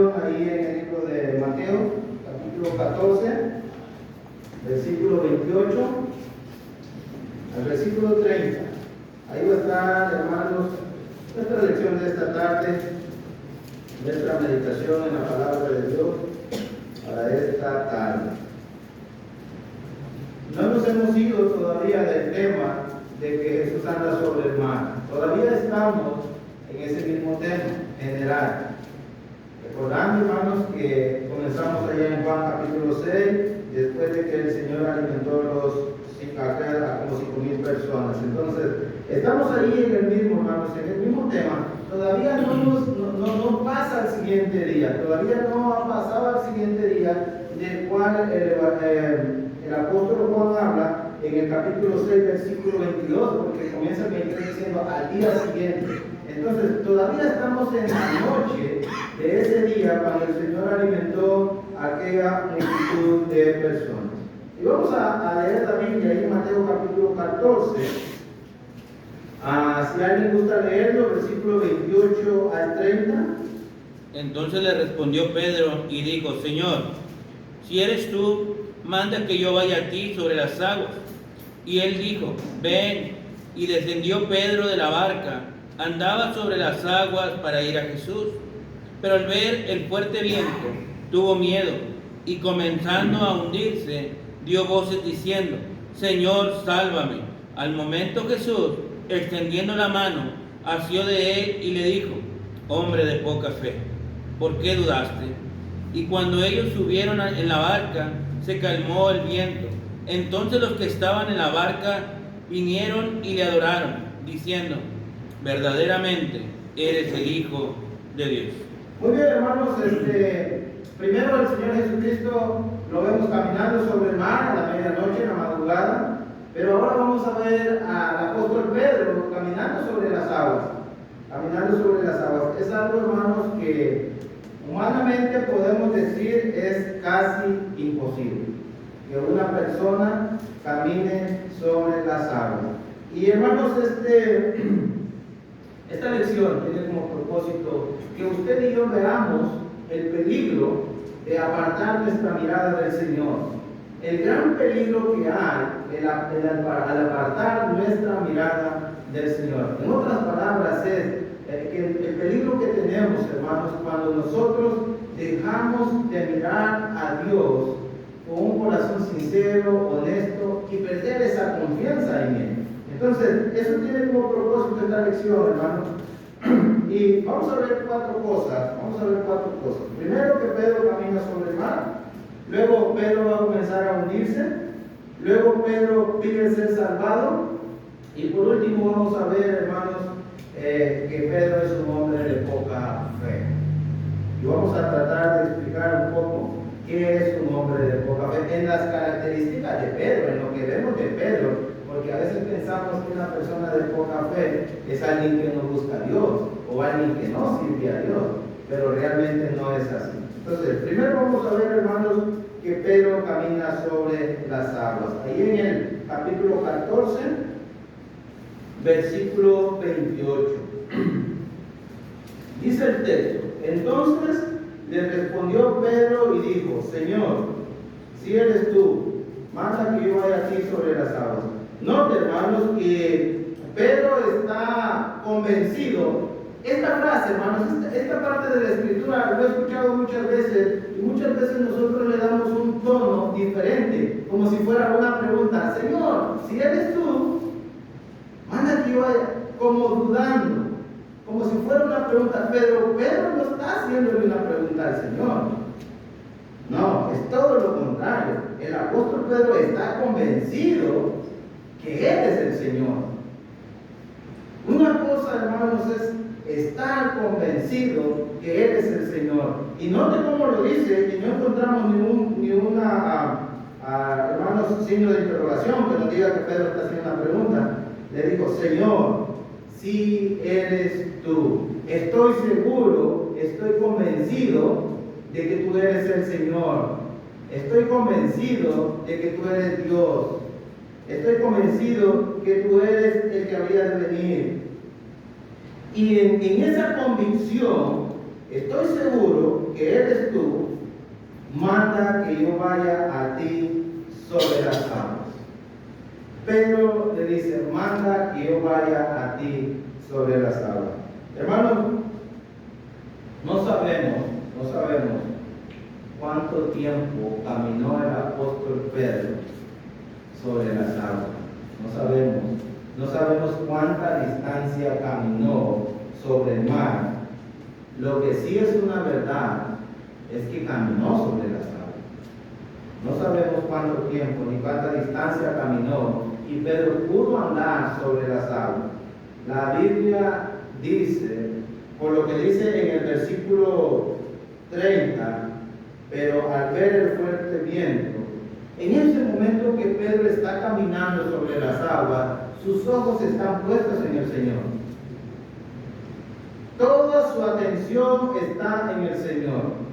Ahí en el libro de Mateo, capítulo 14, versículo 28 al versículo 30. Ahí va a estar, hermanos, nuestra lección de esta tarde, nuestra meditación en la palabra de Dios para esta tarde. No nos hemos ido todavía del tema de que Jesús anda sobre el mar. Todavía estamos en ese mismo tema general. Recordando, hermanos, que comenzamos allá en Juan capítulo 6, después de que el Señor alimentó a como 5,000 personas. Entonces, estamos ahí en el mismo, hermanos, en el mismo tema. Todavía no pasa al siguiente día, todavía no ha pasado al siguiente día del cual el apóstol Juan habla en el capítulo 6, versículo 22, porque comienza el 23 diciendo al día siguiente. Entonces, todavía estamos en la noche de ese día cuando el Señor alimentó a aquella multitud de personas. Y vamos a leer la Biblia ahí en Mateo capítulo 14. Si alguien gusta leerlo, versículo 28 al 30. Entonces le respondió Pedro y dijo: Señor, si eres tú, manda que yo vaya a ti sobre las aguas. Y él dijo: ven. Y descendió Pedro de la barca, andaba sobre las aguas para ir a Jesús. Pero al ver el fuerte viento, tuvo miedo, y comenzando a hundirse, dio voces diciendo: Señor, sálvame. Al momento Jesús, extendiendo la mano, asió de él y le dijo: hombre de poca fe, ¿por qué dudaste? Y cuando ellos subieron en la barca, se calmó el viento. Entonces los que estaban en la barca vinieron y le adoraron, diciendo: verdaderamente eres el Hijo de Dios. Muy bien, hermanos, primero el Señor Jesucristo lo vemos caminando sobre el mar a la medianoche, en la madrugada, pero ahora vamos a ver al apóstol Pedro caminando sobre las aguas, Es algo, hermanos, que humanamente podemos decir es casi imposible, que una persona camine sobre las aguas. Y hermanos, esta lección tiene como propósito que usted y yo veamos el peligro de apartar nuestra mirada del Señor. El gran peligro que hay al apartar nuestra mirada del Señor. En otras palabras, es que el peligro que tenemos, hermanos, cuando nosotros dejamos de mirar a Dios con un corazón sincero, honesto y perder esa confianza en Él. Entonces, eso tiene como propósito esta lección, hermanos. Y vamos a ver cuatro cosas. Primero, que Pedro camina sobre el mar. Luego Pedro va a comenzar a hundirse. Luego Pedro pide ser salvado. Y por último vamos a ver, hermanos, que Pedro es un hombre de poca fe. Y vamos a tratar de explicar un poco qué es un hombre de poca fe en las características de Pedro, en lo que vemos de Pedro. Porque a veces pensamos que una persona de poca fe es alguien que no busca a Dios o alguien que no sirve a Dios, pero realmente no es así. Entonces, primero vamos a ver, hermanos, que Pedro camina sobre las aguas. Ahí en el capítulo 14, versículo 28. Dice el texto: entonces le respondió Pedro y dijo: Señor, si eres tú, manda que yo vaya a ti sobre las aguas. Note, hermanos, que Pedro está convencido. Esta frase, hermanos, esta parte de la escritura lo he escuchado muchas veces, y muchas veces nosotros le damos un tono diferente, como si fuera una pregunta: Señor, si eres tú, manda que yo vaya, como dudando, como si fuera una pregunta. Pero Pedro no está haciéndole una pregunta al Señor. No, es todo lo contrario. El apóstol Pedro está convencido que Él es el Señor. Una cosa, hermanos, es estar convencido que Él es el Señor. Y note cómo lo dice, y no encontramos hermanos, signo de interrogación que nos diga que Pedro está haciendo una pregunta. Le dijo: Señor, si eres tú. Estoy seguro, estoy convencido de que tú eres el Señor. Estoy convencido de que tú eres Dios. Estoy convencido que tú eres el que habría de venir. Y en esa convicción, estoy seguro que que yo vaya a ti sobre las aguas. Pedro le dice, manda que yo vaya a ti sobre las aguas. Hermanos, no sabemos cuánto tiempo caminó el apóstol Pedro sobre las aguas. No sabemos cuánta distancia caminó sobre el mar. Lo que sí es una verdad es que caminó sobre las aguas. No sabemos cuánto tiempo ni cuánta distancia caminó, y Pedro pudo andar sobre las aguas. La Biblia dice, por lo que dice en el versículo 30, pero al ver el fuerte viento, en ese momento que Pedro está caminando sobre las aguas, sus ojos están puestos en el Señor. Toda su atención está en el Señor.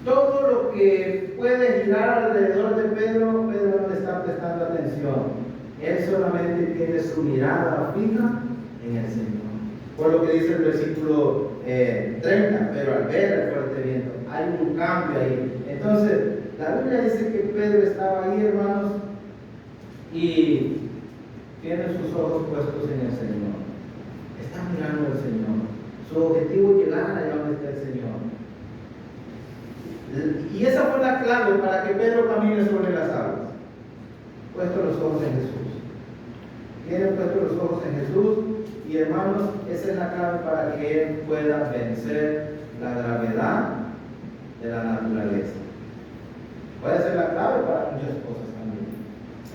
Todo lo que puede girar alrededor de Pedro no le está prestando atención. Él solamente tiene su mirada fija en el Señor. Por lo que dice el versículo 30, pero al ver el fuerte viento, hay un cambio ahí. Entonces, la Biblia dice que Pedro estaba ahí, hermanos, y tiene sus ojos puestos en el Señor. Está mirando al Señor. Su objetivo es llegar allá donde está el Señor. Y esa fue la clave para que Pedro camine sobre las aguas. Puesto los ojos en Jesús. Tiene puesto los ojos en Jesús, y hermanos, esa es la clave para que él pueda vencer la gravedad de la naturaleza. Puede ser la clave para muchas cosas también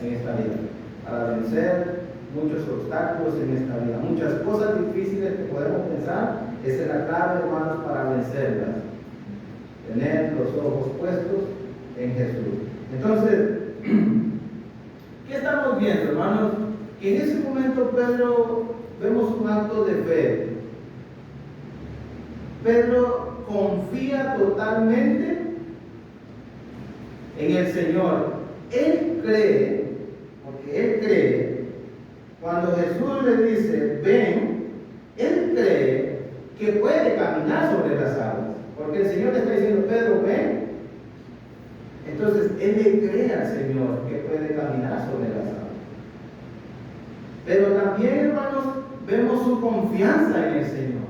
en esta vida. Para vencer muchos obstáculos en esta vida, muchas cosas difíciles que podemos pensar, esa es la clave, hermanos, para vencerlas. Tener los ojos puestos en Jesús. Entonces, ¿qué estamos viendo, hermanos? Que en ese momento Pedro, vemos un acto de fe. Pedro confía totalmente en el Señor. Él cree, porque él cree, cuando Jesús le dice, ven, él cree que puede caminar sobre las aguas. Porque el Señor le está diciendo, Pedro, ven. Entonces, él le cree al Señor que puede caminar sobre las aguas. Pero también, hermanos, vemos su confianza en el Señor.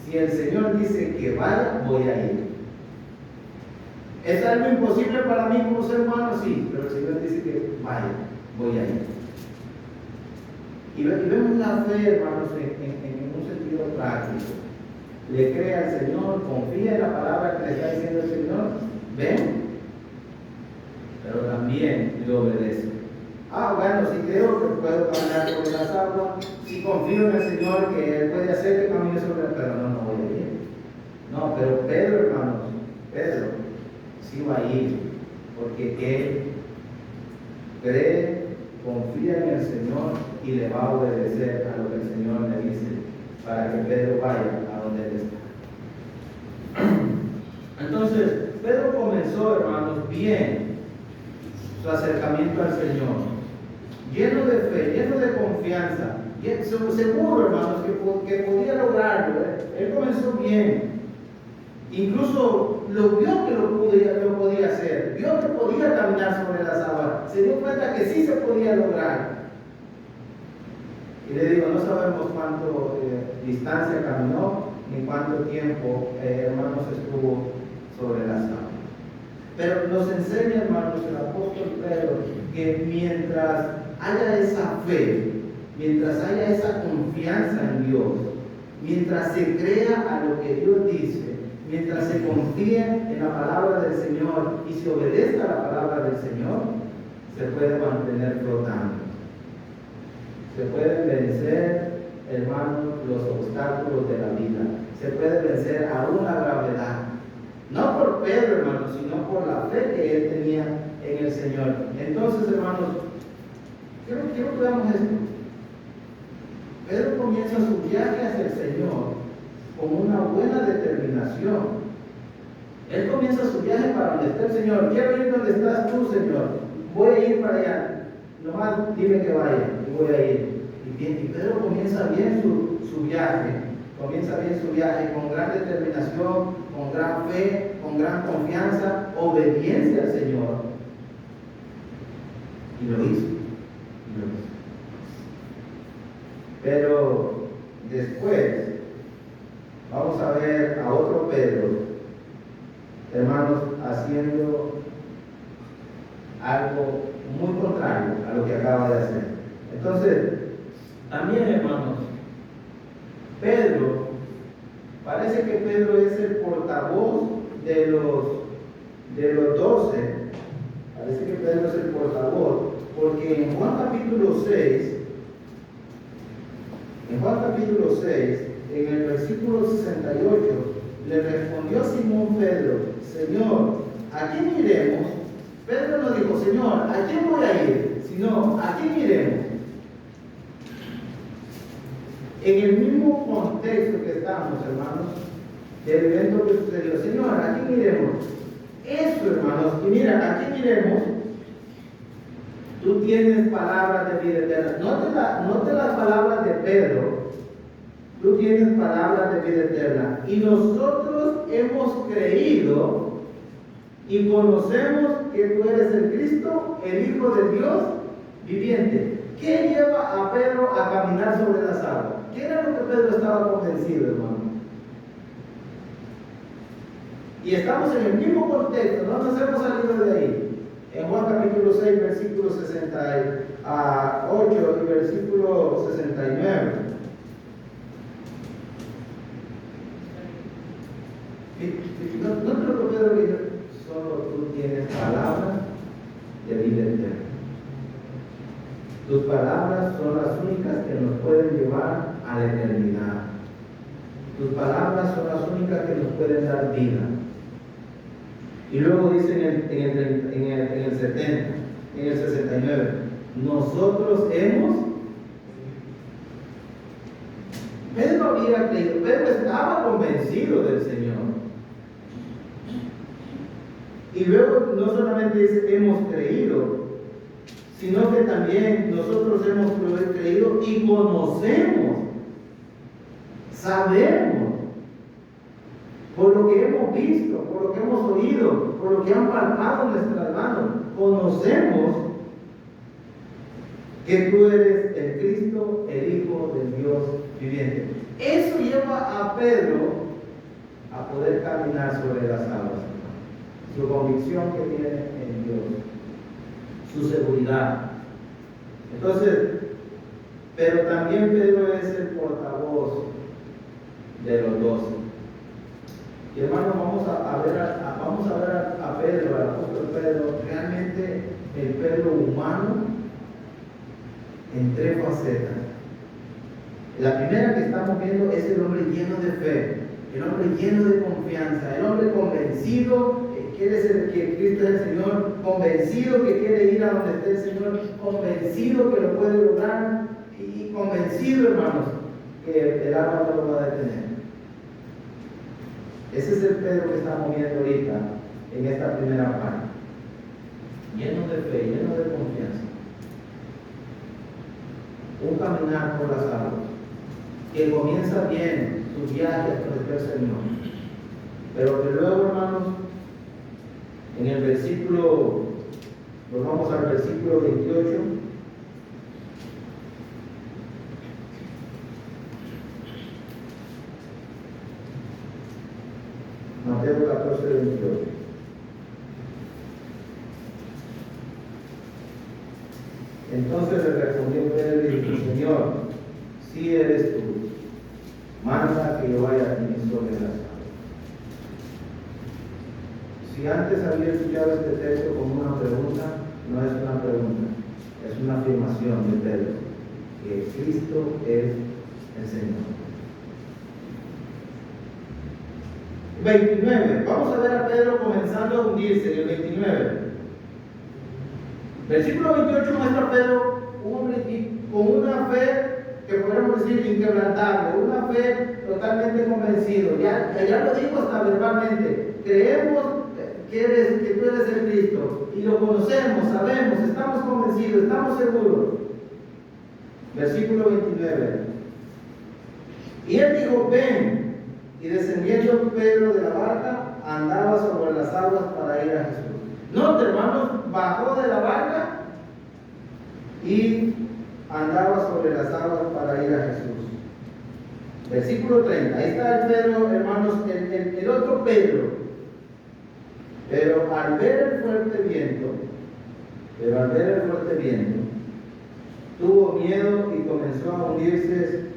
Si el Señor dice que vaya, voy a ir. ¿Es algo imposible para mí como ser humano? Sí, pero el Señor dice que vaya, voy a ir. Y vemos la fe, hermanos, en un sentido práctico. Le cree al Señor, confía en la palabra que le está diciendo el Señor, ven, pero también le obedece. Bueno, si creo que puedo caminar sobre las aguas, si confío en el Señor que Él puede hacer que camine sobre las aguas, pero no voy a ir. No, pero Pedro, hermanos, Pedro sí va a ir, porque él cree, confía en el Señor y le va a obedecer a lo que el Señor le dice, para que Pedro vaya a donde él está. Entonces, Pedro comenzó, hermanos, bien su acercamiento al Señor, lleno de fe, lleno de confianza, seguro, hermanos, que podía lograrlo. Él comenzó bien. Incluso lo vio que lo podía hacer, vio que podía caminar sobre las aguas, se dio cuenta que sí se podía lograr. Y le digo, no sabemos cuánto distancia caminó, ni cuánto tiempo, hermanos, estuvo sobre las aguas. Pero nos enseña, hermanos, el apóstol Pedro, que mientras haya esa fe, mientras haya esa confianza en Dios, mientras se crea a lo que Dios dice, mientras se confíe en la palabra del Señor y se obedezca a la palabra del Señor, se puede mantener flotando. Se pueden vencer, hermanos, los obstáculos de la vida. Se puede vencer aún la gravedad. No por Pedro, hermanos, sino por la fe que él tenía en el Señor. Entonces, hermanos, quiero que veamos esto. Pedro comienza su viaje hacia el Señor con una buena determinación. Él comienza su viaje para donde está el Señor. Quiero ir donde estás tú, Señor. Voy a ir para allá. Nomás dime que vaya y voy a ir. Y Pedro comienza bien su viaje. Comienza bien su viaje con gran determinación, con gran fe, con gran confianza, obediencia al Señor. Y lo hizo. Pero después vamos a ver a otro Pedro, hermanos, haciendo algo muy contrario a lo que acaba de hacer. Entonces, también, hermanos, Pedro, parece que Pedro es el portavoz de los 12. Parece que Pedro es el portavoz, porque en Juan capítulo 6, en el versículo 68, le respondió Simón Pedro: Señor, ¿a quién iremos? Pedro no dijo: Señor, ¿a quién voy a ir? Sino, ¿a quién iremos? En el mismo contexto que estamos, hermanos, del evento que sucedió: Señor, ¿a quién iremos? Eso, hermanos, y mira, ¿a quién iremos? Tú tienes palabras de vida eterna. Note las palabras de Pedro. Tú tienes palabras de vida eterna. Y nosotros hemos creído y conocemos que tú eres el Cristo, el Hijo de Dios viviente. ¿Qué lleva a Pedro a caminar sobre las aguas? ¿Qué era lo que Pedro estaba convencido, hermano? Y estamos en el mismo contexto, no nos hemos salido de ahí. En Juan capítulo 6, versículo 68 y versículo 69. No creo que Pedro diga: solo tú tienes palabras de vida eterna. Tus palabras son las únicas que nos pueden llevar a la eternidad. Tus palabras son las únicas que nos pueden dar vida. Y luego dice en el 69, nosotros hemos. Pedro había creído, Pedro estaba convencido del Señor. Y luego no solamente dice hemos creído, sino que también nosotros hemos creído y conocemos, sabemos, por lo que hemos visto, por lo que hemos oído, por lo que han palpado nuestras manos, conocemos que tú eres el Cristo, el Hijo del Dios viviente. Eso lleva a Pedro a poder caminar sobre las aguas. Su convicción que tiene en Dios, su seguridad. Entonces, pero también Pedro es el portavoz de los 12. Y hermanos, vamos a ver a Pedro, al apóstol Pedro, realmente el Pedro humano en 3 facetas. La primera que estamos viendo es el hombre lleno de fe, el hombre lleno de confianza, el hombre convencido que Cristo es el Señor, convencido que quiere ir a donde esté el Señor, convencido que lo puede lograr y convencido, hermanos, que el agua no lo va a detener. Ese es el Pedro que estamos viendo ahorita en esta primera parte, lleno de fe, lleno de confianza, un caminar por las aguas, que comienza bien su viaje hasta el Señor, pero que luego, hermanos, en el versículo, nos vamos al versículo 28. Mateo 14, 28. Entonces le respondió Pedro y dijo: Señor, si eres tú, manda que yo vaya a ti sobre las aguas. Si antes había escuchado este texto como una pregunta, no es una pregunta, es una afirmación de Pedro, que Cristo es el Señor. 29, vamos a ver a Pedro comenzando a hundirse en el 29. Versículo 28 muestra a Pedro un hombre con una fe que podemos decir inquebrantable, una fe totalmente convencido. Ya lo dijo hasta verbalmente: creemos que tú eres el Cristo, y lo conocemos, sabemos, estamos convencidos, estamos seguros. Versículo 29. Y él dijo: ven. Y descendiendo Pedro de la barca, pronto, hermanos, bajó de la barca y andaba sobre las aguas para ir a Jesús. Versículo 30. Ahí está el Pedro, hermanos, el otro Pedro. Pero al ver el fuerte viento, tuvo miedo y comenzó a hundirse.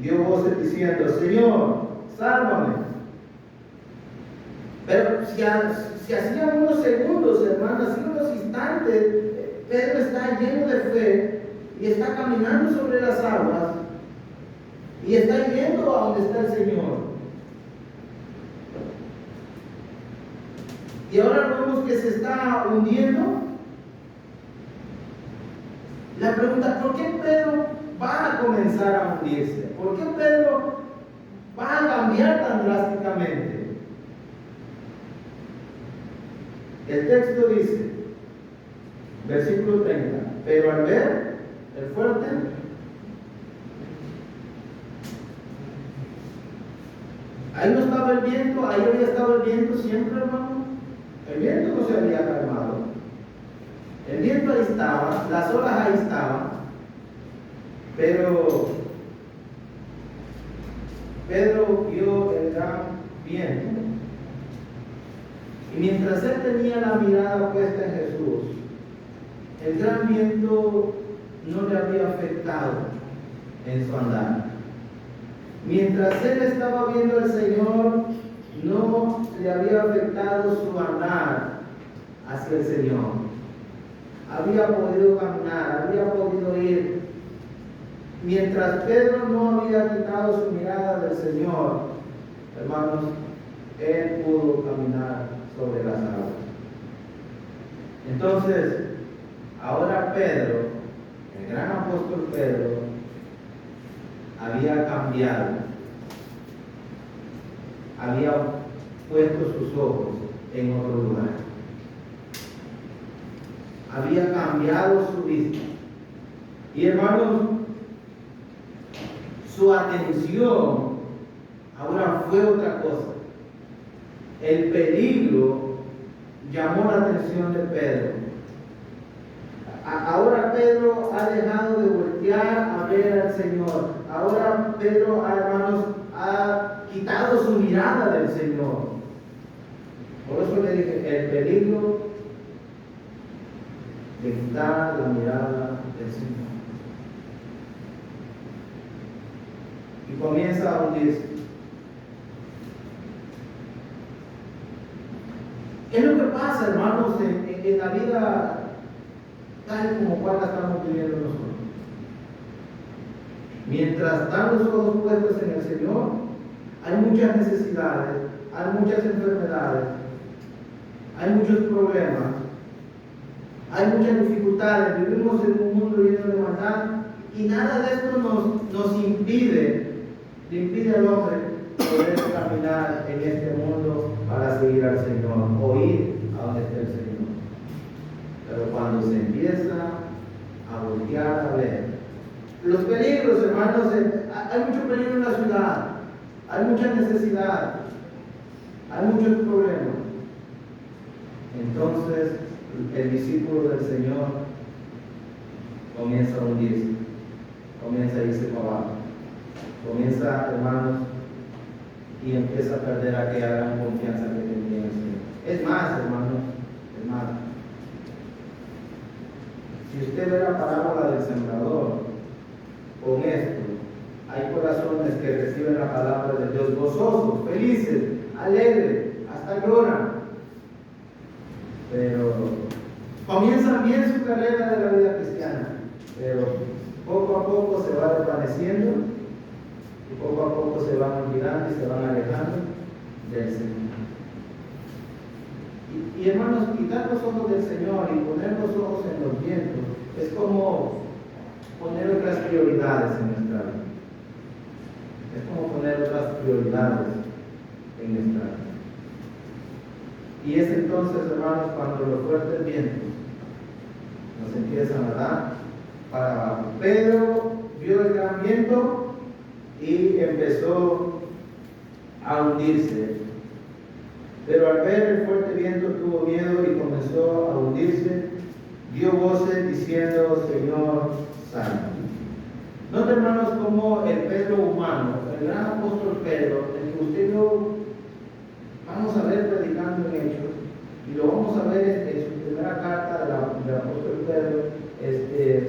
Dio voces diciendo: Señor, sálvame. Pero si hacían unos segundos, hermanos, así unos instantes, Pedro está lleno de fe y está caminando sobre las aguas y está yendo a donde está el Señor. Y ahora vemos que se está hundiendo. La pregunta: ¿por qué Pedro va a comenzar a hundirse? ¿Por qué Pedro va a cambiar tan drásticamente? El texto dice, versículo 30, pero al ver el fuerte, ahí no estaba el viento, ahí había estado el viento siempre, hermano. El viento no se había calmado. El viento ahí estaba, las olas ahí estaban, pero Pedro vio el gran viento. Y mientras él tenía la mirada puesta en Jesús, el gran viento no le había afectado en su andar. Mientras él estaba viendo al Señor, no le había afectado su andar hacia el Señor. Había podido caminar, había podido ir. Mientras Pedro no había quitado su mirada del Señor, hermanos, él pudo caminar sobre las aguas. Entonces, ahora Pedro, el gran apóstol Pedro, había cambiado, había puesto sus ojos en otro lugar, había cambiado su vista. Y hermanos, su atención ahora fue otra cosa. El peligro llamó la atención de Pedro. Ahora Pedro ha dejado de voltear a ver al Señor. Ahora Pedro, hermanos, ha quitado su mirada del Señor. Por eso le dije, el peligro de quitar la mirada del Señor. Y comienza a hundirse. ¿Qué es lo que pasa, hermanos, en la vida tal como cual la estamos viviendo nosotros? Mientras están los ojos puestos en el Señor, hay muchas necesidades, hay muchas enfermedades, hay muchos problemas, hay muchas dificultades. Vivimos en un mundo lleno de maldad y nada de esto nos impide al hombre poder caminar en este mundo para seguir al Señor o ir a donde esté el Señor. Pero cuando se empieza a voltear a ver los peligros, hermanos, hay mucho peligro en la ciudad, hay mucha necesidad, hay muchos problemas. Entonces el discípulo del Señor comienza a hundirse, comienza a irse para abajo, comienza, hermanos, y empieza a perder aquella gran confianza que tenía en el Señor. Es más, hermanos, es más. Si usted ve la parábola del sembrador, con esto, hay corazones que reciben la palabra de Dios gozosos, felices, alegres, hasta lloran. Pero comienzan bien su carrera de la vida cristiana, pero poco a poco se va desvaneciendo y poco a poco se van olvidando y se van alejando del Señor. Y hermanos, quitar los ojos del Señor y poner los ojos en los vientos es como poner otras prioridades en nuestra vida. Es como poner otras prioridades en nuestra vida. Y es entonces, hermanos, cuando los fuertes vientos nos empiezan a dar para abajo. Pedro vio el gran viento y empezó a hundirse. Pero al ver el fuerte viento tuvo miedo y comenzó a hundirse. Dio voces diciendo: Señor, sálvame. Nota, hermanos, como el Pedro humano, el gran apóstol Pedro, el que usted y yo vamos a ver predicando en Hechos, y lo vamos a ver en su primera carta del apóstol Pedro,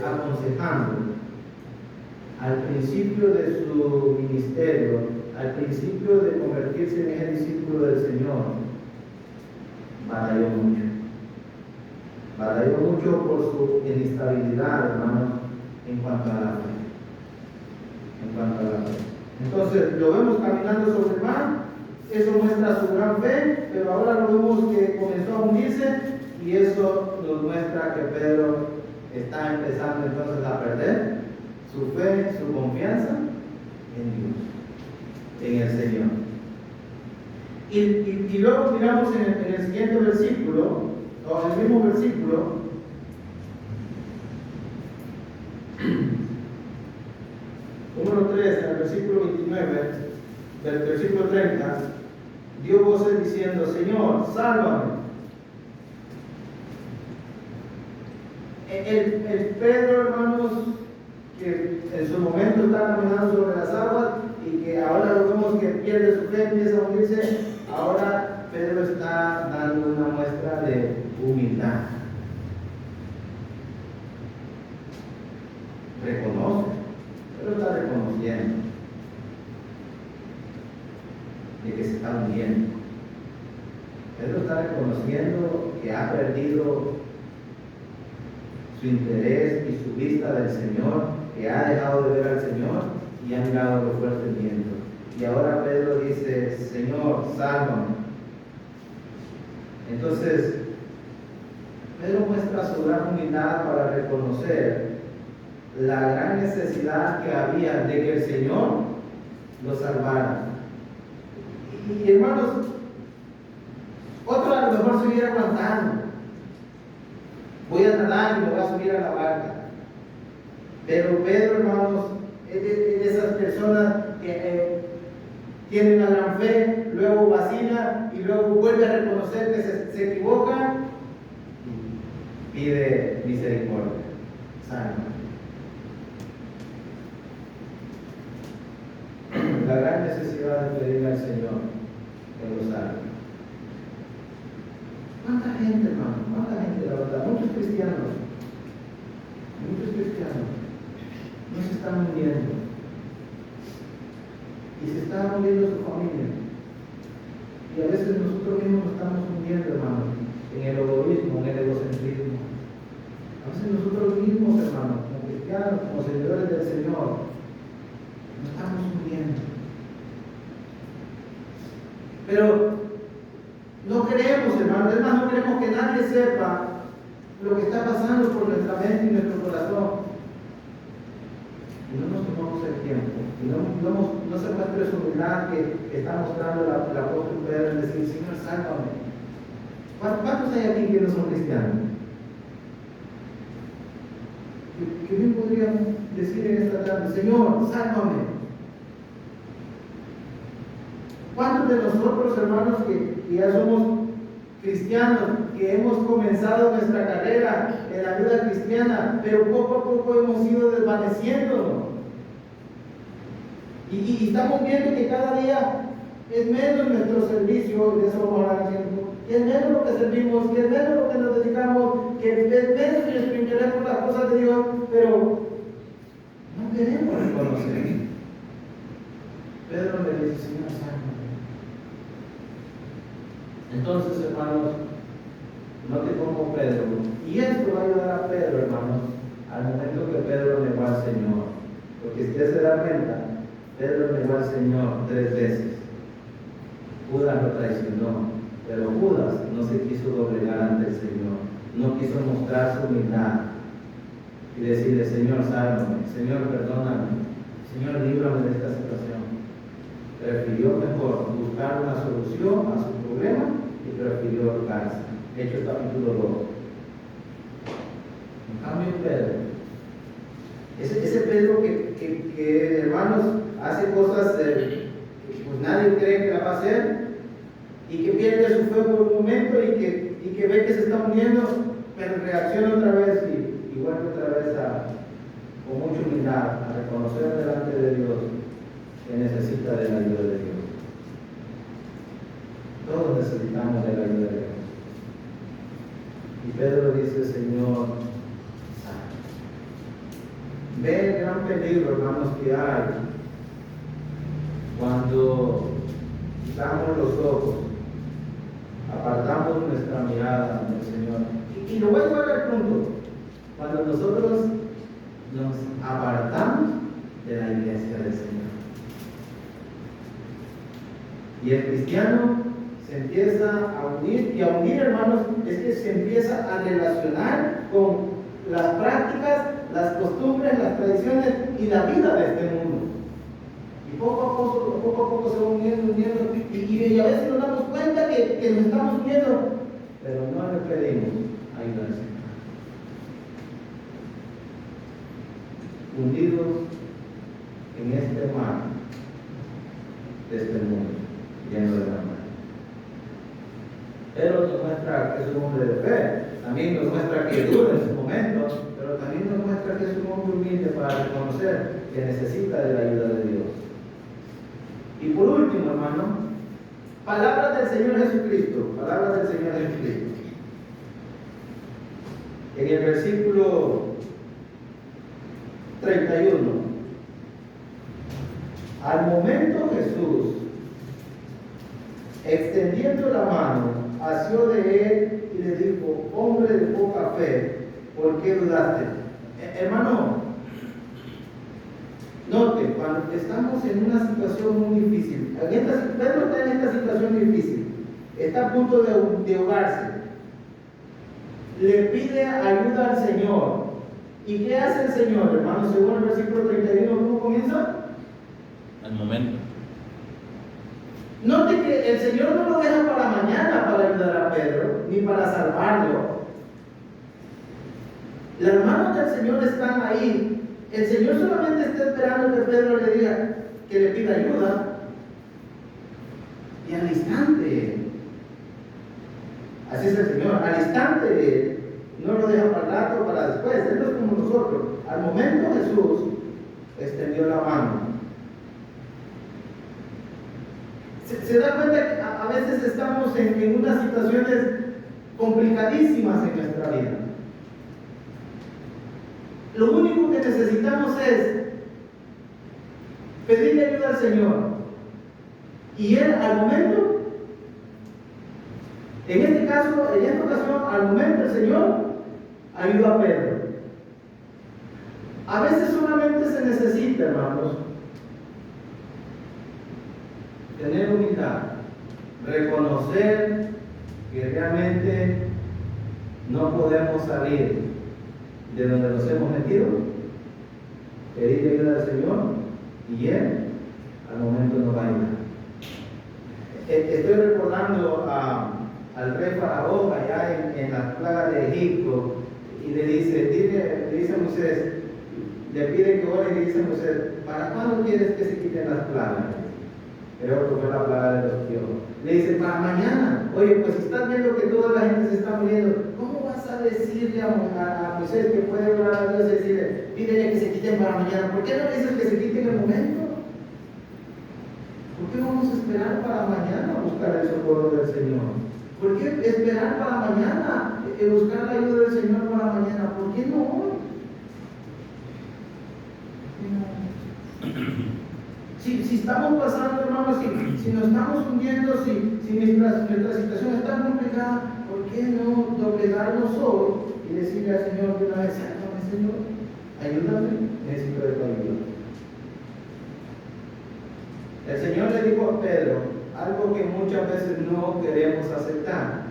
aconsejando al principio de su ministerio, al principio de convertirse en ese discípulo del Señor, batalló mucho. Batalló mucho por su inestabilidad, hermanos, en cuanto a la fe. Entonces, lo vemos caminando sobre el mar, eso muestra su gran fe, pero ahora lo vemos que comenzó a hundirse, y eso nos muestra que Pedro está empezando entonces a perder su fe, su confianza en Dios, en el Señor. Y luego miramos en el siguiente versículo, o en el mismo versículo, número 3, en el versículo 29, del versículo 30, dio voces diciendo: Señor, sálvame. El Pedro, hermanos, que en su momento está caminando sobre las aguas y que ahora lo vemos que pierde su fe, empieza a hundirse, ahora Pedro está dando una muestra de humildad. Reconoce, Pedro está reconociendo de que se está hundiendo. Pedro está reconociendo que ha perdido su interés y su vista del Señor, que ha dejado de ver al Señor y ha mirado lo fuerte el viento. Y ahora Pedro dice: Señor, sálvame. Entonces, Pedro muestra su gran humildad para reconocer la gran necesidad que había de que el Señor lo salvara. Y hermanos, otro a lo mejor se hubiera aguantando. Voy a nadar y me voy a subir a la barca. Pero Pedro, hermanos, es de esas personas que tienen una gran fe, luego vacila y luego vuelve a reconocer que se equivoca y pide misericordia. Sálvame. La gran necesidad de pedirle al Señor que lo salve. ¿Cuánta gente, hermano? ¿Cuánta gente, la verdad? Muchos cristianos no se están hundiendo. Y se está hundiendo su familia. Y a veces nosotros mismos nos estamos hundiendo, hermano, en el egoísmo, en el egocentrismo. A veces nosotros mismos, hermano, como cristianos, como seguidores del Señor, nos estamos hundiendo. Pero no queremos, hermano, es más, no queremos que nadie sepa lo que está pasando por nuestra mente y nuestro corazón. Y no nos tomamos el tiempo, y no se muestra esa humildad que está mostrando el apóstol Pedro en decir: Señor, sálvame. ¿Cuántos hay aquí que no son cristianos? Que bien podríamos decir en esta tarde: Señor, sálvame. ¿Cuántos de nosotros, hermanos, que ya somos cristianos, que hemos comenzado nuestra carrera en la vida cristiana, pero poco a poco hemos ido desvaneciéndonos? Y estamos viendo que cada día es menos nuestro servicio, y de eso vamos a hablar tiempo, que es menos lo que servimos, que es menos lo que nos dedicamos, que es menos nuestro interés por las cosas de Dios, pero no queremos reconocer. Pedro le dice: Señor, sálvame. Entonces, hermanos, note como Pedro, y esto va a ayudar a Pedro, hermanos, al momento que Pedro negó al Señor, porque si usted se da cuenta, Pedro negó al Señor 3 veces. Judas lo traicionó, pero Judas no se quiso doblegar ante el Señor, no quiso mostrar su humildad y decirle: Señor, sálvame, Señor, perdóname, Señor, líbrame de esta situación. Prefirió mejor buscar una solución a su problema y prefirió ahorcarse. Hechos capítulo 2. En cambio, Pedro, ese Pedro que hermanos, hace cosas que pues nadie cree que la va a hacer, y que pierde su fe por un momento y que ve que se está uniendo, pero reacciona otra vez y vuelve otra vez con mucha humildad a reconocer delante de Dios que necesita de la ayuda de Dios. Todos necesitamos de la ayuda de Dios. Y Pedro dice, Señor, ve el gran peligro, hermanos, que hay cuando quitamos los ojos, apartamos nuestra mirada del Señor. Y lo voy a llevar al punto, cuando nosotros nos apartamos de la iglesia del Señor. Y el cristiano se empieza a unir, y a unir, hermanos, es que se empieza a relacionar con las prácticas, las costumbres, las tradiciones y la vida de este mundo. Y poco a poco se va uniendo, y a veces nos damos cuenta que nos estamos uniendo, pero no le pedimos ayuda al Señor. Hundidos en este mar de este mundo, lleno de la mar. Pero nos muestra que es un hombre de fe, también nos muestra que duda en su momento, pero también nos muestra que es un hombre humilde para reconocer que necesita de la ayuda de Dios. Y por último, hermano, palabras del Señor Jesucristo, palabras del Señor Jesucristo. En el versículo 31, al momento Jesús, extendiendo la mano, asió de él y le dijo, hombre de poca fe, ¿por qué dudaste? Hermano, note, cuando estamos en una situación muy difícil, Pedro está en esta situación difícil, está a punto de ahogarse, le pide ayuda al Señor. ¿Y qué hace el Señor, hermano? Según el versículo 31, ¿cómo comienza? Al momento. Note que el Señor no lo deja para mañana para ayudar a Pedro, ni para salvarlo. Las manos del Señor están ahí. El Señor solamente está esperando que Pedro le diga que le pida ayuda. Y al instante, así es el Señor, al instante no lo deja para el rato, para después. Él no es como nosotros. Al momento Jesús extendió la mano. Se da cuenta que a veces estamos en unas situaciones complicadísimas en nuestra vida. Lo único que necesitamos es pedirle ayuda al Señor. Y Él al momento, en este caso, en esta ocasión, al momento el Señor ayudó a Pedro. A veces solamente se necesita, hermanos, tener humildad, reconocer que realmente no podemos salir de donde nos hemos metido, pedir ayuda al Señor y Él al momento nos va a ayudar. Estoy recordando al rey Faraón allá en las plagas de Egipto y le dice a Moisés, le pide que ore y le dice a Moisés, ¿para cuándo quieres que se quiten las plagas? Creo que fue la plaga de los piojos. Le dice, para mañana. Oye, pues si estás viendo que toda la gente se está muriendo, ¿cómo vas a decirle a Moisés que puede orar a Dios y decirle, pídele que se quiten para mañana? ¿Por qué no le dices que se quiten en el momento? ¿Por qué vamos a esperar para mañana a buscar el socorro del Señor? ¿Por qué esperar para mañana buscar la ayuda del Señor para mañana? ¿Por qué no hoy? Si estamos pasando, hermanos, si nos estamos hundiendo, si nuestra situación está complicada, ¿por qué no doblegarnos hoy y decirle al Señor de una vez, Señor, ayúdame, necesito de tu ayuda? El Señor le dijo a Pedro algo que muchas veces no queremos aceptar.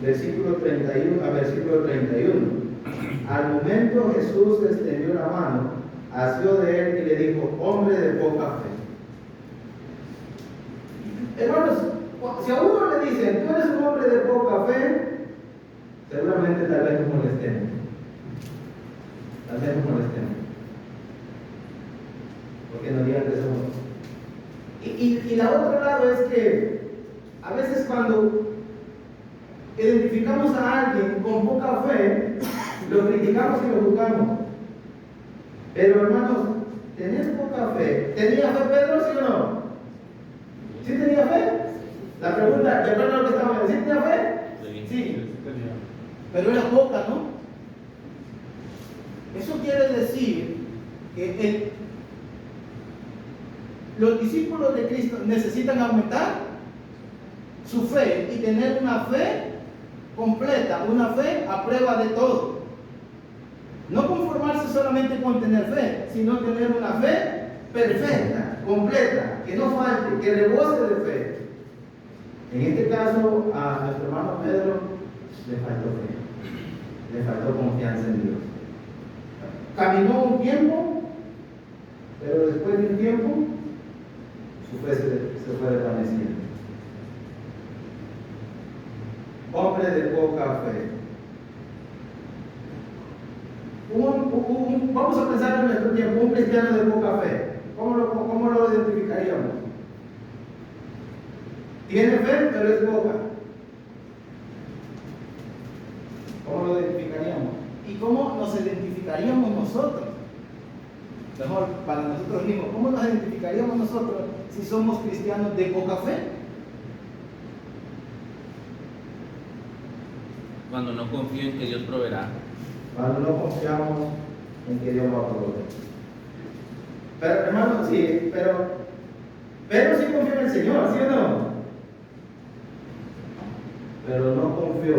Versículo 31 a versículo 31. Al momento Jesús extendió la mano, asió de él y le dijo, hombre de poca fe. Hermanos, si a uno le dicen, tú eres un hombre de poca fe, seguramente tal vez nos molestemos. Tal vez nos molestemos. Porque nos digan que somos. Y la otro lado es que A veces cuando identificamos a alguien con poca fe, lo criticamos y lo juzgamos. Pero hermanos, tener poca fe. ¿Tenía fe Pedro, sí o no? ¿Sí tenía fe? La pregunta, de acuerdo a lo que estamos diciendo, ¿sí tenía fe? Sí. Pero era poca, ¿no? Eso quiere decir que los discípulos de Cristo necesitan aumentar su fe y tener una fe completa, una fe a prueba de todo. No conformarse solamente con tener fe, sino tener una fe perfecta, completa, que no falte, que rebose de fe. En este caso, a nuestro hermano Pedro le faltó fe, le faltó confianza en Dios. Caminó un tiempo, pero después de un tiempo, su fe se fue desvaneciendo. Hombre de poca fe. Vamos a pensar en nuestro tiempo, un cristiano de poca fe. ¿Cómo lo identificaríamos? Tiene fe, pero es poca. ¿Cómo lo identificaríamos? ¿Y cómo nos identificaríamos nosotros? Mejor, para nosotros mismos, ¿cómo nos identificaríamos nosotros si somos cristianos de poca fe? Cuando no confío en que Dios proveerá. Cuando no confiamos en que Dios va a proveer. Pero hermano, sí, pero sí confió en el Señor, ¿sí o no? Pero no confió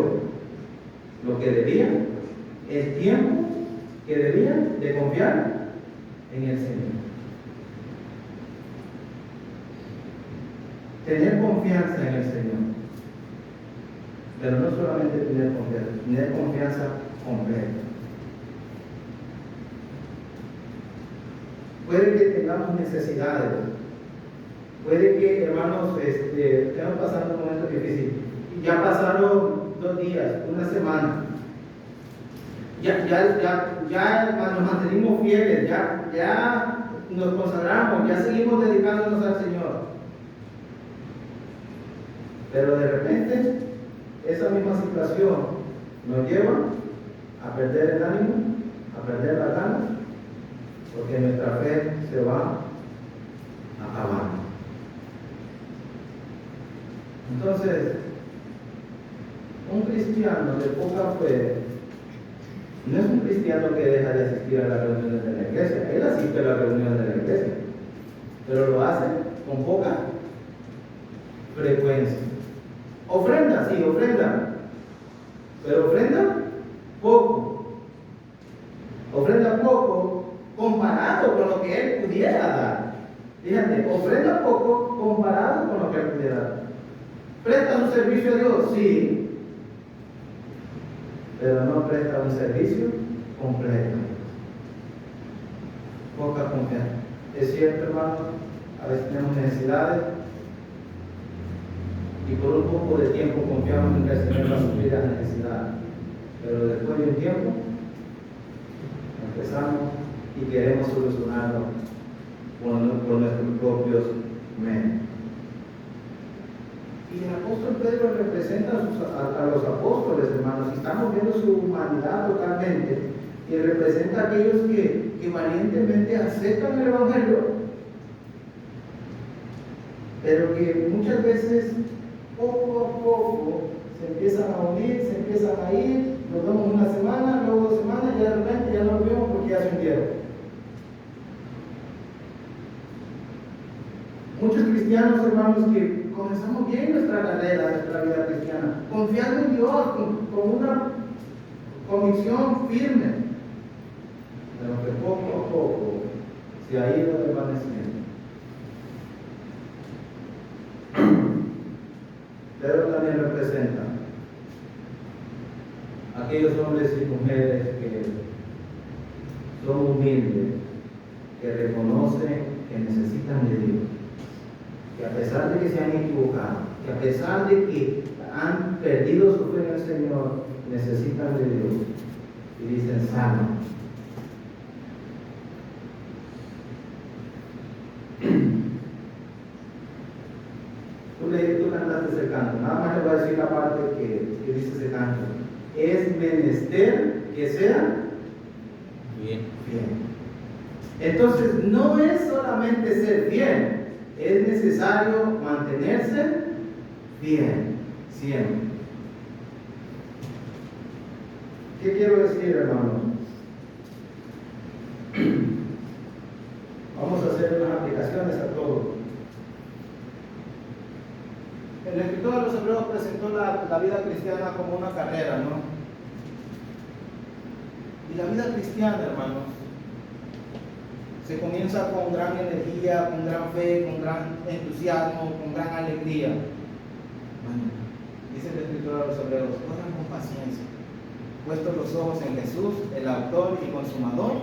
lo que debía, el tiempo que debía de confiar en el Señor. Tener confianza en el Señor. Pero no solamente tener confianza completa. Puede que tengamos necesidades. Puede que, hermanos, estemos pasando un momento difícil. Ya pasaron 2 días, una semana. Ya nos mantenimos fieles, ya nos consagramos, ya seguimos dedicándonos al Señor. Pero de repente, esa misma situación nos lleva a perder el ánimo, a perder las ganas, porque nuestra fe se va acabando. Entonces, un cristiano de poca fe no es un cristiano que deja de asistir a las reuniones de la iglesia. Él asiste a las reuniones de la iglesia, pero lo hace con poca frecuencia. Ofrenda, sí, ofrenda, pero ofrenda poco. Ofrenda poco comparado con lo que él pudiera dar. Fíjate, ofrenda poco comparado con lo que él pudiera dar. ¿Presta un servicio a Dios? Sí, pero no presta un servicio completo. Poca confianza. Es cierto, hermano, a veces tenemos necesidades y por un poco de tiempo confiamos en que el Señor va a suplir las necesidades, pero después de un tiempo empezamos y queremos solucionarlo por nuestros propios medios. Y el apóstol Pedro representa a los apóstoles, hermanos, y estamos viendo su humanidad totalmente, y representa a aquellos que valientemente aceptan el Evangelio, pero que muchas veces, poco a poco, se empiezan a unir, se empiezan a ir, nos vemos una semana, luego 2 semanas, y de repente ya no nos vemos porque ya se hundieron. Muchos cristianos, hermanos, que comenzamos bien nuestra carrera, nuestra vida cristiana, confiando en Dios, con una convicción firme, pero que poco a poco se ha ido desvaneciendo. Pero también representa a aquellos hombres y mujeres que son humildes, que reconocen que necesitan de Dios, que a pesar de que se han equivocado, que a pesar de que han perdido su fe en el Señor, necesitan de Dios y dicen: sálvame. Tú cantas interesante ese canto. Nada más le voy a decir la parte que dice ese canto. Es menester que sea Bien. bien. Entonces, no es solamente ser bien, es necesario mantenerse bien, siempre. ¿Qué quiero decir, hermanos? Vamos a hacer unas aplicaciones a todo. El escritor de los Hebreos presentó la vida cristiana como una carrera, ¿no? Y la vida cristiana, hermanos, se comienza con gran energía, con gran fe, con gran entusiasmo, con gran alegría. Bueno, dice el escritor de los Hebreos, corran con paciencia, puestos los ojos en Jesús, el autor y consumador.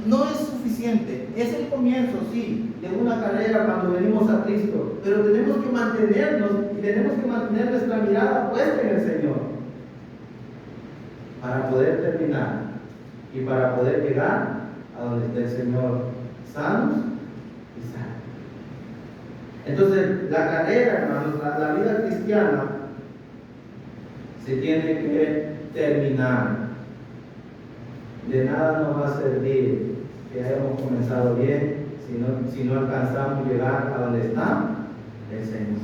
No es suficiente, es el comienzo, sí, de una carrera cuando venimos a Cristo, pero tenemos que mantenernos y tenemos que mantener nuestra mirada puesta en el Señor para poder terminar y para poder llegar a donde esté el Señor, sanos y salvos. Entonces, la carrera, hermanos, la vida cristiana se tiene que terminar. De nada nos va a servir que hayamos comenzado bien si no alcanzamos llegar a donde está el Señor.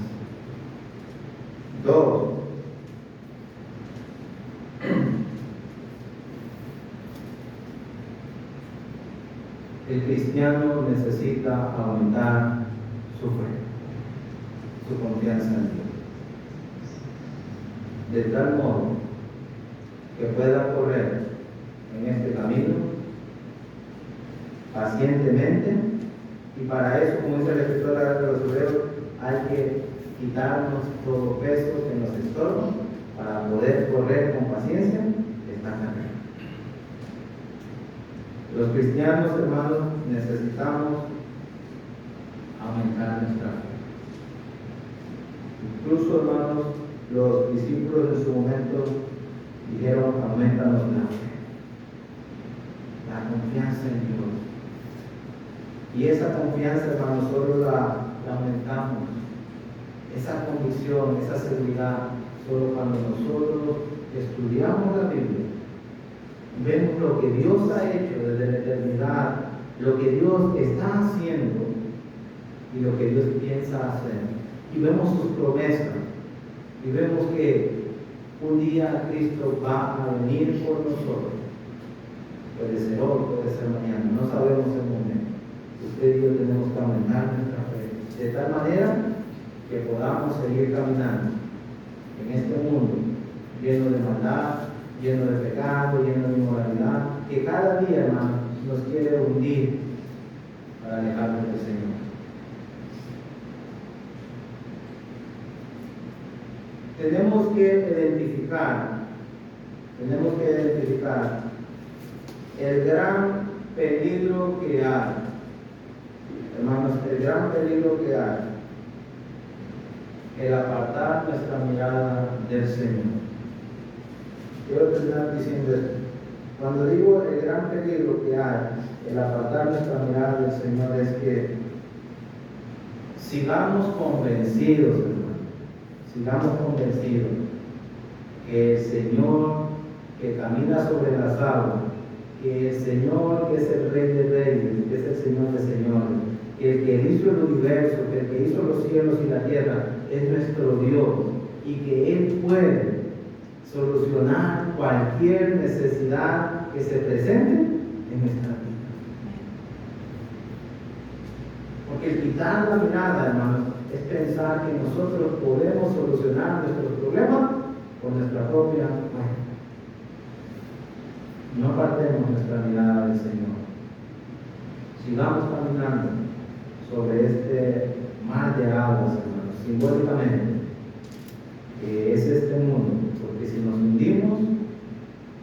2. El cristiano necesita aumentar su fe, su confianza en Dios, de tal modo que pueda correr en este camino pacientemente, y para eso, como dice la escritura de los Hebreos, hay que quitarnos todo peso que nos estorba para poder correr con paciencia esta carrera. Los cristianos, hermanos, necesitamos aumentar nuestra fe. Incluso, hermanos, los discípulos en su momento dijeron: aumentanos la fe, la confianza en Dios. Y esa confianza, hermanos, solo la aumentamos, esa convicción, esa seguridad, solo cuando nosotros estudiamos la Biblia, vemos lo que Dios ha hecho desde la eternidad, lo que Dios está haciendo y lo que Dios piensa hacer, y vemos sus promesas, y vemos que un día Cristo va a venir por nosotros. Puede ser hoy, puede ser mañana, no sabemos el momento. Usted y yo tenemos que aumentar nuestra fe, de tal manera que podamos seguir caminando en este mundo lleno de maldad, lleno de pecado, lleno de inmoralidad, que cada día, hermano, nos quiere hundir para alejarnos del Señor. Tenemos que identificar el gran peligro que hay, hermanos, el gran peligro que hay, el apartar nuestra mirada del Señor. Quiero terminar diciendo esto. Cuando digo el gran peligro que hay, el apartar nuestra mirada del Señor, es que sigamos convencidos, que el Señor que camina sobre las aguas, que el Señor que es el Rey de Reyes, que es el Señor de Señores, que el que hizo el universo, que el que hizo los cielos y la tierra es nuestro Dios, y que Él puede solucionar cualquier necesidad que se presente en nuestra vida. Porque el quitar la mirada, hermanos, es pensar que nosotros podemos solucionar nuestros problemas con nuestra propia fuerza. No apartemos nuestra mirada del Señor. Sigamos caminando sobre este mar de aguas, hermanos, simbólicamente, que es este mundo, porque si nos hundimos,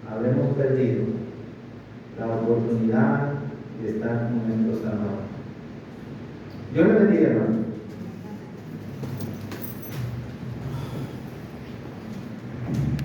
habremos perdido la oportunidad de estar con nuestro Salvador. Dios le bendiga, hermano.